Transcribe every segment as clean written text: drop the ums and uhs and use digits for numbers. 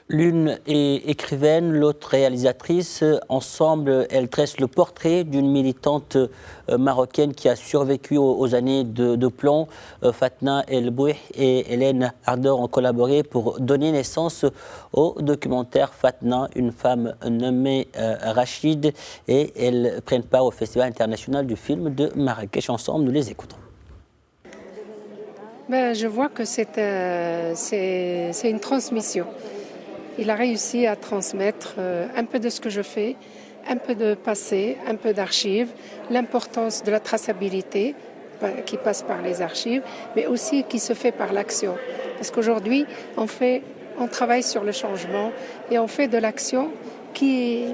L'une est écrivaine, l'autre réalisatrice. Ensemble, elles dressent le portrait d'une militante marocaine qui a survécu aux années de plomb. Fatna El Bouih et Hélène Ardor ont collaboré pour donner naissance au documentaire Fatna, une femme nommée Rachid, et elles prennent part au Festival international du film de Marrakech. Ensemble, nous les écoutons. Je vois que c'est une transmission. Il a réussi à transmettre un peu de ce que je fais, un peu de passé, un peu d'archives, l'importance de la traçabilité qui passe par les archives, mais aussi qui se fait par l'action. Parce qu'aujourd'hui, on travaille sur le changement et on fait de l'action qui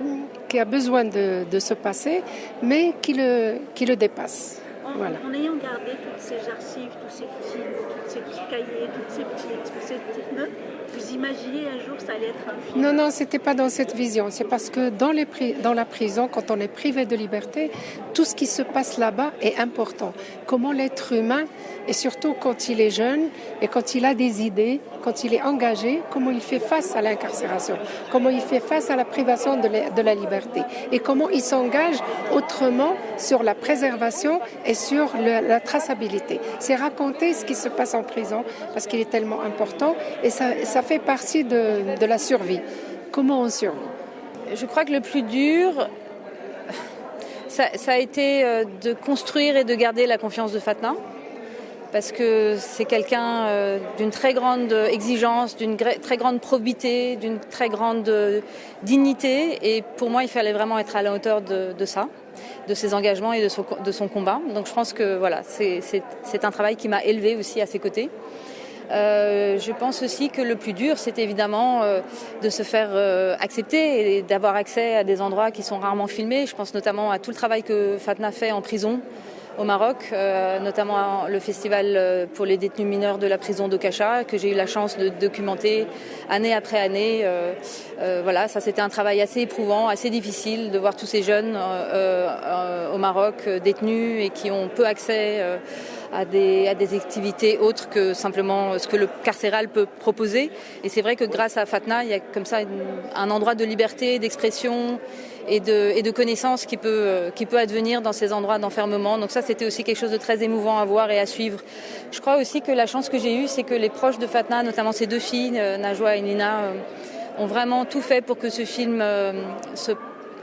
a besoin de se passer, mais qui le dépasse. Voilà. En ayant gardé toutes ces archives, tous ces films, tous ces petits cahiers, toutes ces petites notes, vous imaginez un jour ça allait être un film? Non, c'était pas dans cette vision. C'est parce que dans la prison, quand on est privé de liberté, tout ce qui se passe là-bas est important. Comment l'être humain, et surtout quand il est jeune et quand il a des idées, quand il est engagé, comment il fait face à l'incarcération, comment il fait face à la privation de la liberté et comment il s'engage autrement sur la préservation et sur la traçabilité. C'est raconter ce qui se passe en prison parce qu'il est tellement important et ça fait partie de la survie. Comment on survit? Je crois que le plus dur, ça a été de construire et de garder la confiance de Fatna, parce que c'est quelqu'un d'une très grande exigence, d'une très grande probité, d'une très grande dignité. Et pour moi, il fallait vraiment être à la hauteur de ça, de ses engagements et de son combat. Donc je pense que voilà, c'est un travail qui m'a élevée aussi à ses côtés. Je pense aussi que le plus dur, c'est évidemment de se faire accepter et d'avoir accès à des endroits qui sont rarement filmés. Je pense notamment à tout le travail que Fatna fait en prison au Maroc, notamment le festival pour les détenus mineurs de la prison d'Okacha, que j'ai eu la chance de documenter année après année. Voilà, ça c'était un travail assez éprouvant, assez difficile de voir tous ces jeunes au Maroc détenus et qui ont peu accès à des activités autres que simplement ce que le carcéral peut proposer. Et c'est vrai que grâce à Fatna, il y a comme ça un endroit de liberté, d'expression et de connaissance qui peut advenir dans ces endroits d'enfermement. Donc ça, c'était aussi quelque chose de très émouvant à voir et à suivre. Je crois aussi que la chance que j'ai eue, c'est que les proches de Fatna, notamment ses deux filles, Najwa et Nina, ont vraiment tout fait pour que ce film se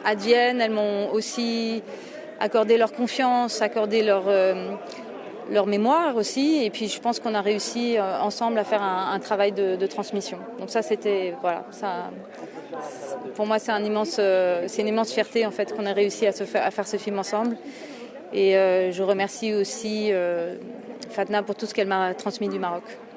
advienne. Elles m'ont aussi accordé leur confiance, accordé leur mémoire aussi, et puis je pense qu'on a réussi ensemble à faire un travail de transmission. Donc ça, c'était voilà, ça. Pour moi, c'est une immense fierté en fait qu'on a réussi à faire ce film ensemble. Et je remercie aussi Fatna pour tout ce qu'elle m'a transmis du Maroc.